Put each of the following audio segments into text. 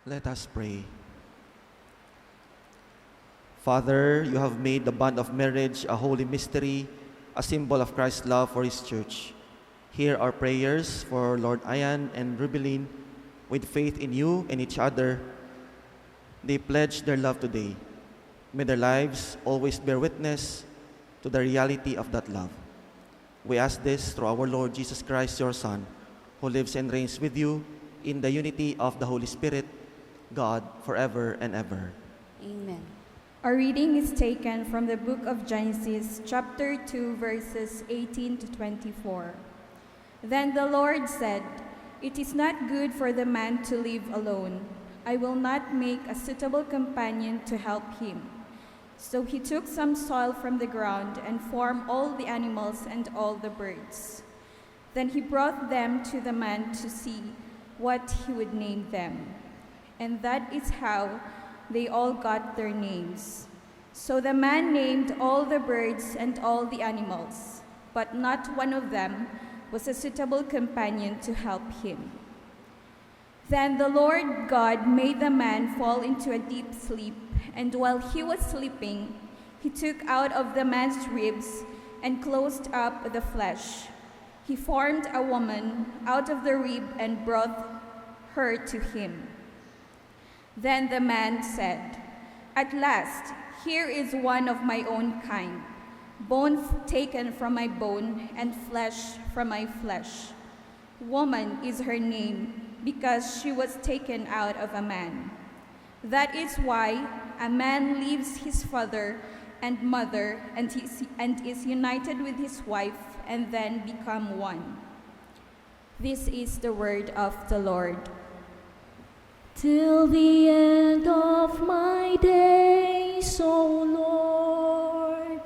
Let us pray. Father, you have made the bond of marriage a holy mystery, a symbol of Christ's love for His church. Hear our prayers for Lord Ayan and Rubilin. With faith in you and each other, they pledge their love today. May their lives always bear witness to the reality of that love. We ask this through our Lord Jesus Christ, your Son, who lives and reigns with you in the unity of the Holy Spirit, God, forever and ever. Amen. Our reading is taken from the book of Genesis, chapter 2, verses 18 to 24. Then the Lord said, "It is not good for the man to live alone. I will not make a suitable companion to help him." So he took some soil from the ground and formed all the animals and all the birds. Then he brought them to the man to see what he would name them. And that is how they all got their names. So the man named all the birds and all the animals, but not one of them was a suitable companion to help him. Then the Lord God made the man fall into a deep sleep, and while he was sleeping, he took out of the man's ribs and closed up the flesh. He formed a woman out of the rib and brought her to him. Then the man said, "At last, here is one of my own kind, bone taken from my bone and flesh from my flesh. Woman is her name, because she was taken out of a man. That is why a man leaves his father and mother and is united with his wife, and then become one." This is the word of the Lord. Till the end of my days, O Lord,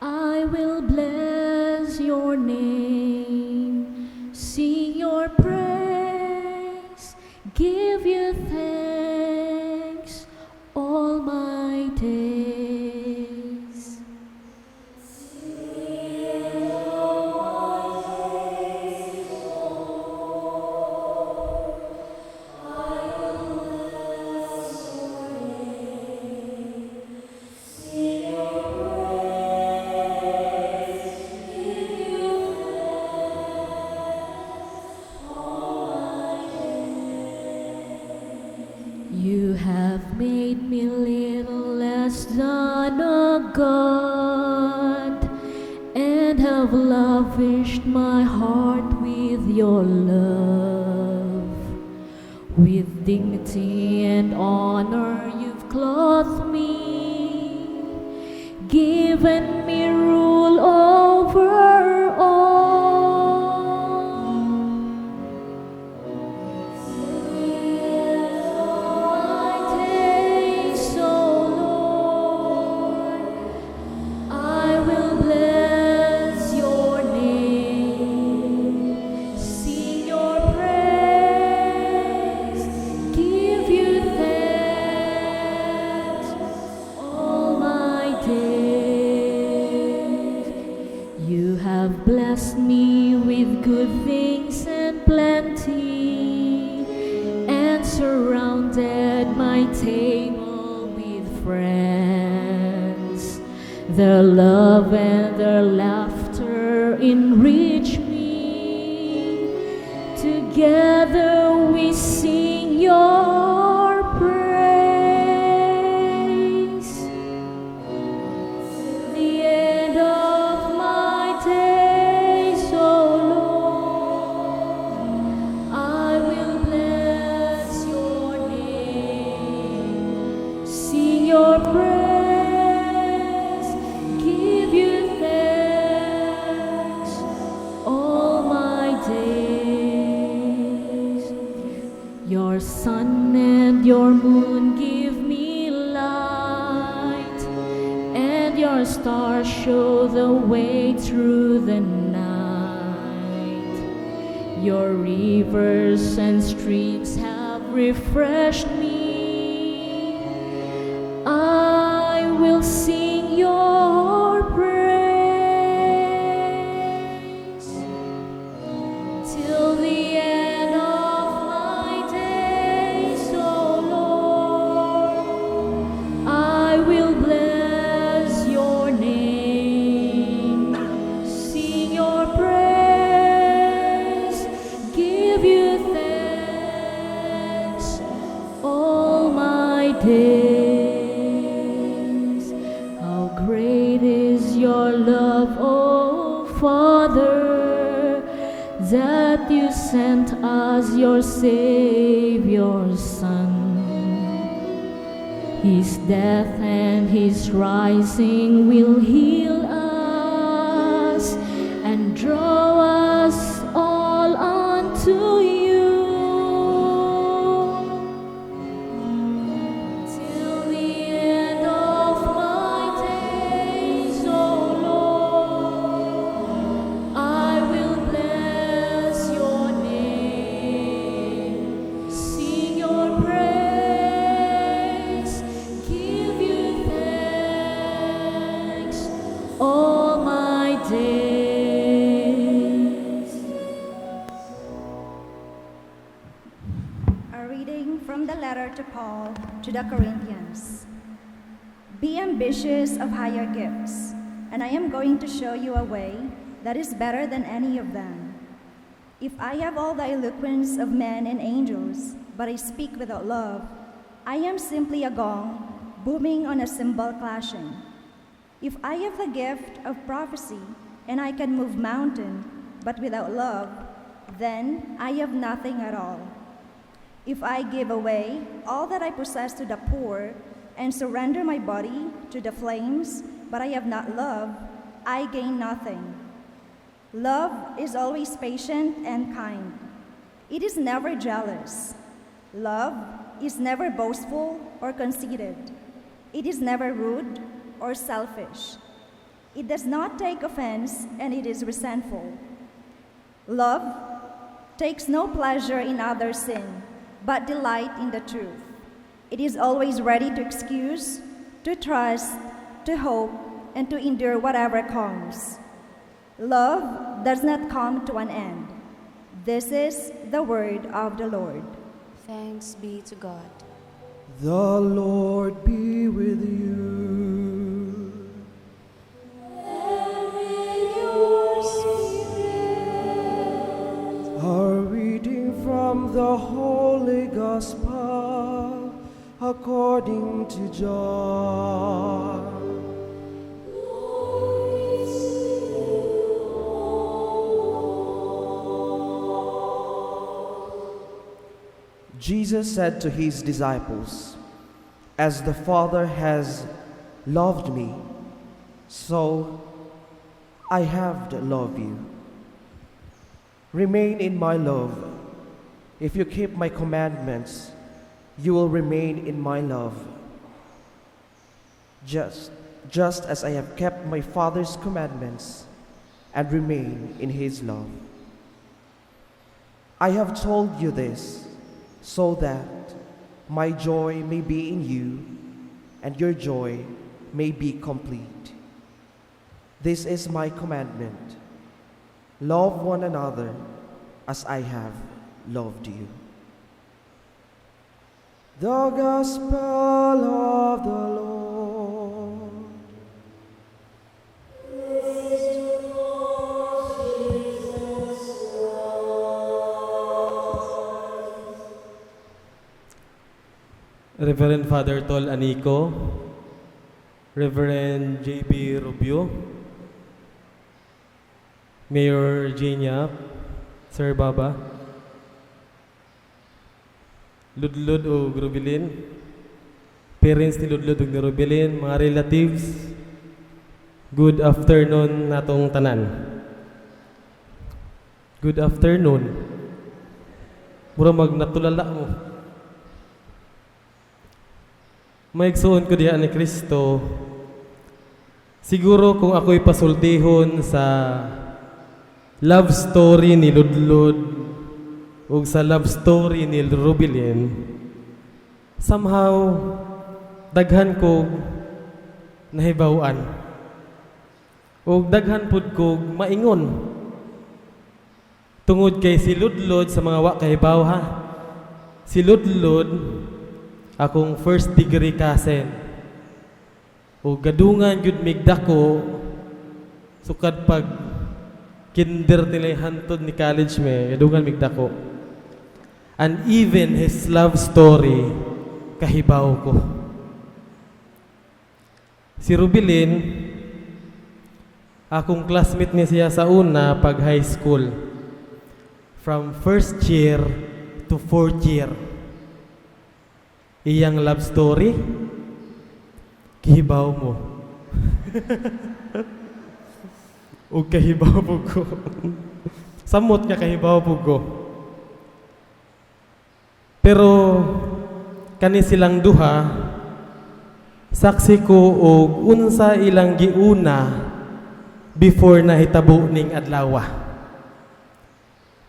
I will bless your name, sing your praise, give you thanks all my days. You have made me little less than a god, and have lavished my heart with your love. With dignity and honor you've clothed me, given me rule over all. Blessed me with good things and plenty, and surrounded my table with friends. Their love and their laughter enrich me. Together we sing your praise. The end of my days, O Lord, I will bless your name, sing your praise, give you thanks all my days. Your sun and your moon give me light, and your stars show the way through the night. Your rivers and streams have refreshed me. I will sing your praise till the end of my days, O give you thanks all my days. How great is your love, O Father, that you sent us your Savior Son. His death and His rising will heal us and draw us all unto you. Till the end of my days, O Lord, I will bless your name, sing your praise, give you thanks all my days. A reading from the letter to Paul to the Corinthians. Be ambitious of higher gifts, and I am going to show you a way that is better than any of them. If I have all the eloquence of men and angels, but I speak without love, I am simply a gong booming on a cymbal clashing. If I have the gift of prophecy and I can move mountain, but without love, then I have nothing at all. If I give away all that I possess to the poor and surrender my body to the flames, but I have not love, I gain nothing. Love is always patient and kind. It is never jealous. Love is never boastful or conceited. It is never rude or selfish. It does not take offense, and it is resentful. Love takes no pleasure in others' sin, but delight in the truth. It is always ready to excuse, to trust, to hope, and to endure whatever comes. Love does not come to an end. This is the word of the Lord. Thanks be to God. The Lord be with you. And with your spirit. A reading from the Holy Gospel according to John. Glory to you, Lord. Jesus said to his disciples, "As the Father has loved me, so I have loved you. Remain in my love. If you keep my commandments, you will remain in my love. Just as I have kept my Father's commandments and remain in his love. I have told you this so that my joy may be in you and your joy may be complete. This is my commandment: love one another as I have loved you." The Gospel of the Lord. Reverend Father Tol Anico, Reverend J.B. Rubio, Mayor Genia, Sir Baba, Ludlod o Rubilin, parents ni Ludlod o ni Rubilin, mga relatives, good afternoon natong tanan. Good afternoon. Mura magnatulala mo. Maigsuon ko diha ni Kristo. Siguro kung ako'y pasultihon sa love story ni Ludlod o sa love story ni Rubilin, somehow daghan ko nahibawan o daghan pud ko maingon tungod kay si Ludlod sa mga wa kahibaw ha. Si Ludlod akong first degree cousin o gadungan yun migdako sukad pag kinder nila hantod ni college me gadungan migdako And even his love story, kahibaw ko. Si Rubilin, akong classmate niya siya sa una pag high school. From first year to fourth year. Iyang love story, kahibaw mo. O kahibaw po ko. Samot nga kahibaw po ko. Pero kani silang duha, saksi ko og unsa ilang giuna before na hitabo ning adlaw.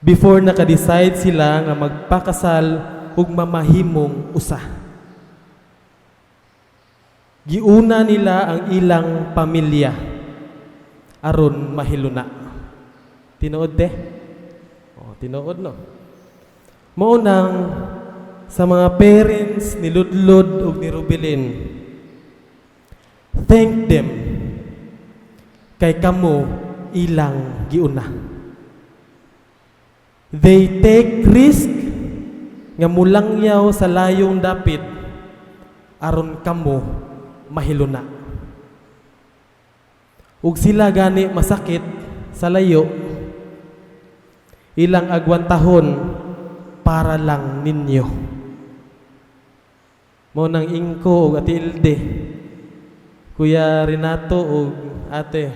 Before naka-decide sila nga magpakasal ug mamahimong usa. Giuna nila ang ilang pamilya aron mahiluna. Tinuod te? Tinuod no. Mao nang sa mga parents ni Ludlod ug ni Rubilin, thank them kay kamo ilang giuna. They take risk nga mulangyaw sa layong dapit aron kamo mahiluna. Ug sila gani masakit sa layo, ilang agwantahon para lang ninyo. Mo nang ingko ug Ate Ilde, Kuya Renato ug ate,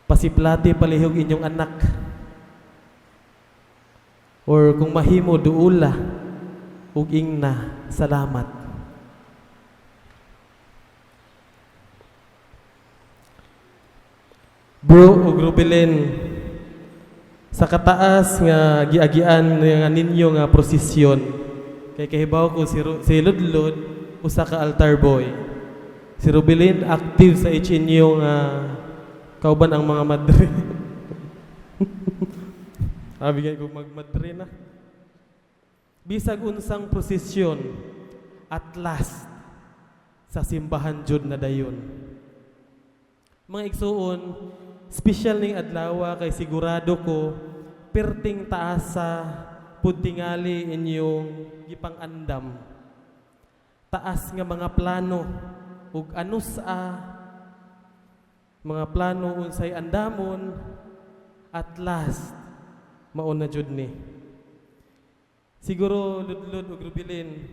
pasiplati palihog inyong anak. Or kung mahimo duula ug ingna, salamat. Bro ug Rubilin, sa kataas nga giagian nga ninyo nga prosesyon, kay kahibaw ko si Ludlod usa ka altar boy. Si Rubilin active sa HNU nga kauban ang mga madre. Abigay ko magmadre na. Bisag unsang prosesyon, at last sa simbahan jud na dayon. Mga igsuon, special ning adlaw kay sigurado ko perting taasa pud tingali inyong gipang-andam. Taas nga mga plano ug anusa mga plano unsay andamon, at last mao na jud ni. Siguro Ludlod ug Rubilin,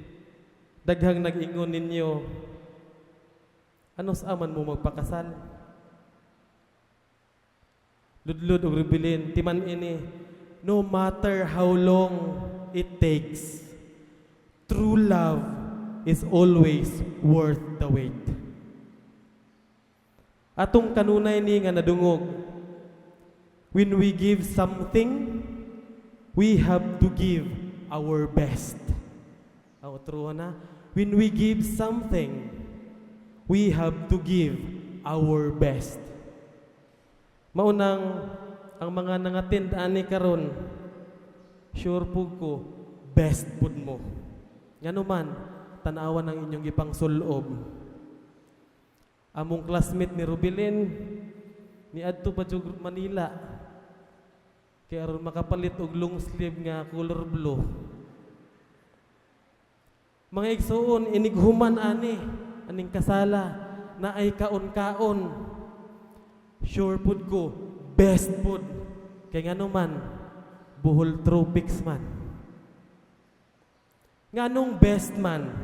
daghang nag-ingon ninyo, anos aman mo magpakasal? Ludlod ug Rubilin, timan ini, no matter how long it takes, true love is always worth the wait. Atong kanunay ni nga nadungog, when we give something, we have to give our best. True na? When we give something, we have to give our best. Maunang ang mga nangattend ani karon, sure pug ko best pud mo. Ngano man tan-awan ang inyong gipang sulob. Among classmate ni Rubilin ni adto pa jud Manila. Kaya aron makapalit og long sleeve nga color blue. Mga igsuon inighuman ani aning kasala na ay kaon-kaon. Sure pud ko, best pud. Kay ngano man, buhol tropics man. Nganong best man?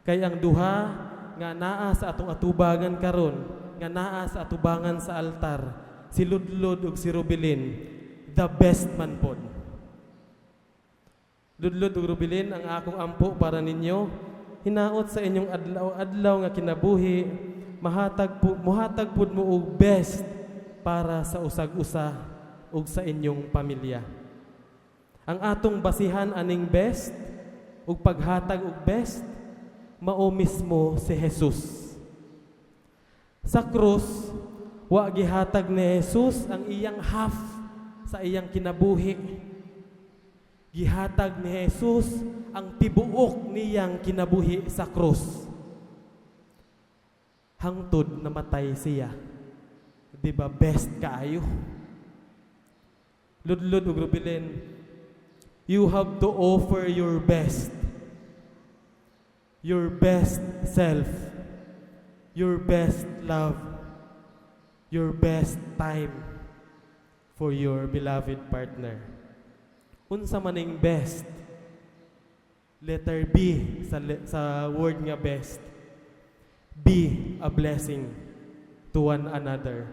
Kay ang duha nga naa sa atong atubangan karon, nga naa sa atubangan sa altar, si Ludlod ug si Rubilin, the best man pod. Ludlod ug Rubilin, ang akong ampo para ninyo, hinaot sa inyong adlaw-adlaw nga kinabuhi, muhatag pud mo og best para sa usag-usa ug sa inyong pamilya. Ang atong basihan aning best ug paghatag og best mao mismo si Jesus. Sa krus, wa gihatag ni Jesus ang iyang half sa iyang kinabuhi. Gihatag ni Jesus ang tibuok niyang kinabuhi sa krus. Hangtod namatay siya. Di ba best kaayo? Ludlod ug Rubilin, You have to offer your best self, your best love, your best time for your beloved partner. Unsa maning best? Letter B sa word nga best. Be a blessing to one another.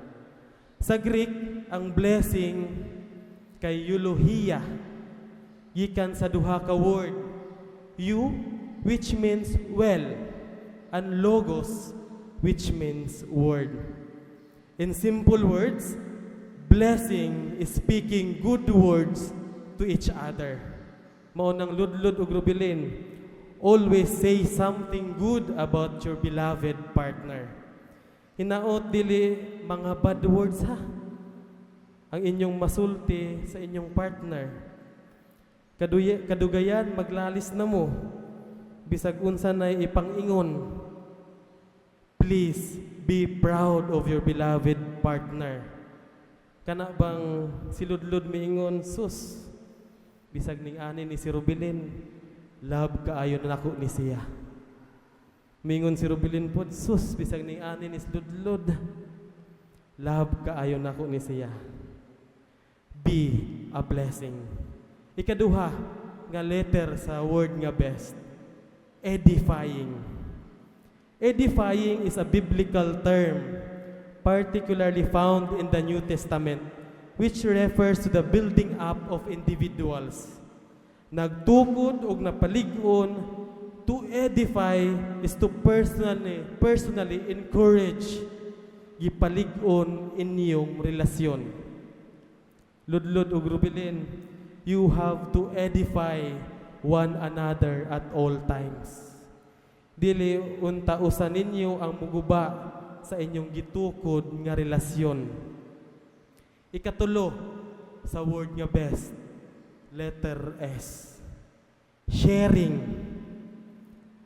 Sa Greek, ang blessing kay eulogia. Gikan sa duha ka word. You, which means well, and logos, which means word. In simple words, blessing is speaking good words to each other. Mao nang ludlod ug rubilin, always say something good about your beloved partner. Hinaot dili mga bad words ha. Ang inyong masulti sa inyong partner. Kadugayan maglalis na mo. Bisag unsa nay ipangingon. Please be proud of your beloved partner. Kana bang siludlod miingon, sus, bisag ning ani ni si Rubilin, love kaayo na nako ni siya. Mingon si Rubilin pod, sus, bisag ning ani ni siludlod, love kaayo nako ni siya. Be a blessing. Ikaduha nga letter sa word nga best, edifying. Edifying is a biblical term particularly found in the New Testament, which refers to the building up of individuals. Nagtukod o napalig-on, to edify is to personally encourage, gipalig-on inyong relasyon. Ludlod og rubilin, you have to edify one another at all times. Dili unta usa ninyo ang muguba sa inyong gitukod nga relasyon. Ikatulo sa word nga best, letter S. Sharing.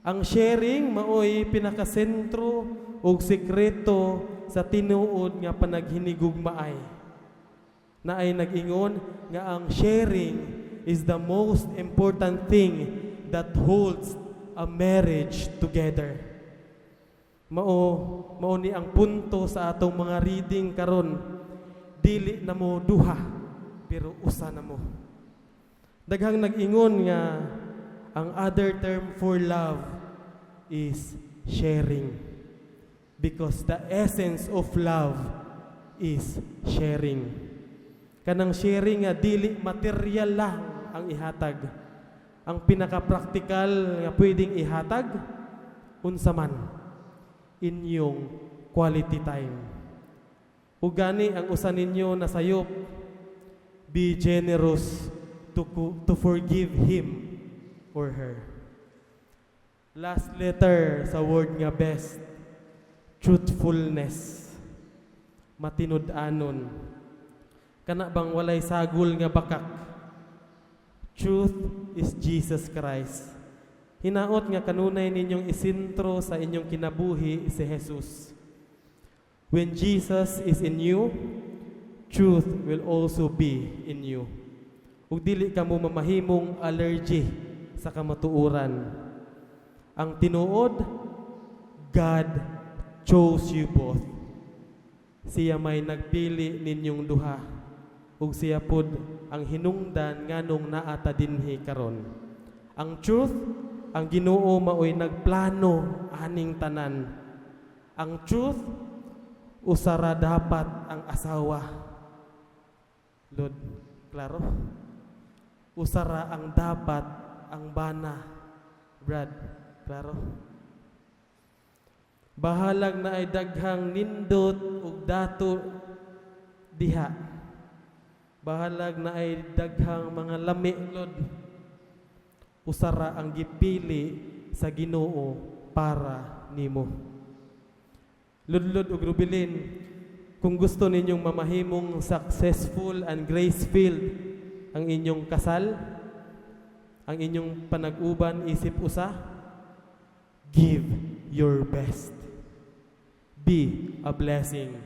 Ang sharing maoy pinakasentro ug sekreto sa tinuod nga panaghinigugmaay. Na ay nag-ingon nga ang sharing is the most important thing that holds a marriage together. Mao ni ang punto sa atong mga reading karon. Dili na mo duha, pero usa na mo. Daghang nag-ingon nga ang other term for love is sharing. Because the essence of love is sharing. Kanang sharing nga dili material lang ang ihatag. Ang pinaka-practical nga pwedeng ihatag, unsa man, inyong quality time. Ug gani ang usa ninyo nasayop, be generous to forgive him or her. Last letter sa word nga best, truthfulness. Matinud-anon. Kana bang walay sagol nga bakak? Truth is Jesus Christ. Hinaot nga kanunay ninyong isintro sa inyong kinabuhi si Jesus. When Jesus is in you, truth will also be in you. Ug dili ka mo mamahimong allergy sa kamatuoran. Ang tinuod, God chose you both. Siya may nagpili ninyong duha. Ug siya pod ang hinungdan nganong naata dinhi karon. Ang truth, ang Ginoo maoy nagplano aning tanan. Ang truth, usara dapat ang asawa. Lord, klaro? Usara ang dapat ang bana. Brad, klaro? Bahalag na ay daghang nindot ug dato diha. Bahalag na ay daghang mga lami, Lord. Usara ang gipili sa Ginoo para nimo. Ludlod ug rubilin, kung gusto ninyong mamahimong successful and grace-filled ang inyong kasal, ang inyong panag-uban isip usa, give your best. Be a blessing.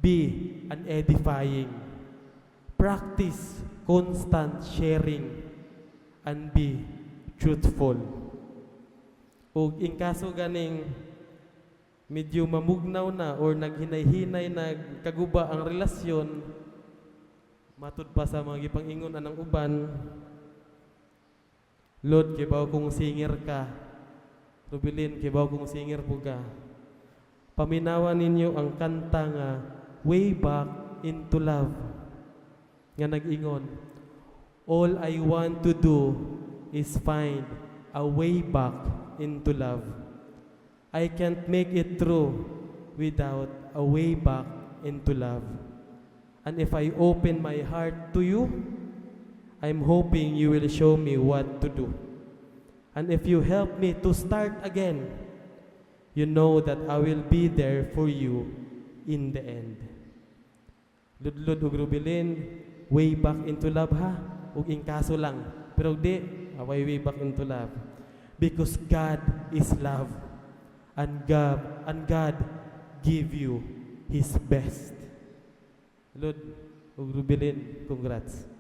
Be an edifying. Practice constant sharing. and be truthful. Ug in kaso ganing medyo mamugnaw na or naghinay-hinay nagkaguba ang relasyon, matud pa sa mga gipangingon anang uban, Lord, kibaw kung singer ka. Rubilin, kibaw kung singer po ka. Paminawan ninyo ang kanta nga Way Back into Love nga nag-ingon, all I want to do is find a way back into love. I can't make it through without a way back into love. And if I open my heart to you, I'm hoping you will show me what to do. And if you help me to start again, you know that I will be there for you in the end. Ludlod ug Rubilin, way back into love ha, ug in kaso lang. Pero di, way back into love. Because God is love. And God give you His best. Lord ug Rubilin, congrats.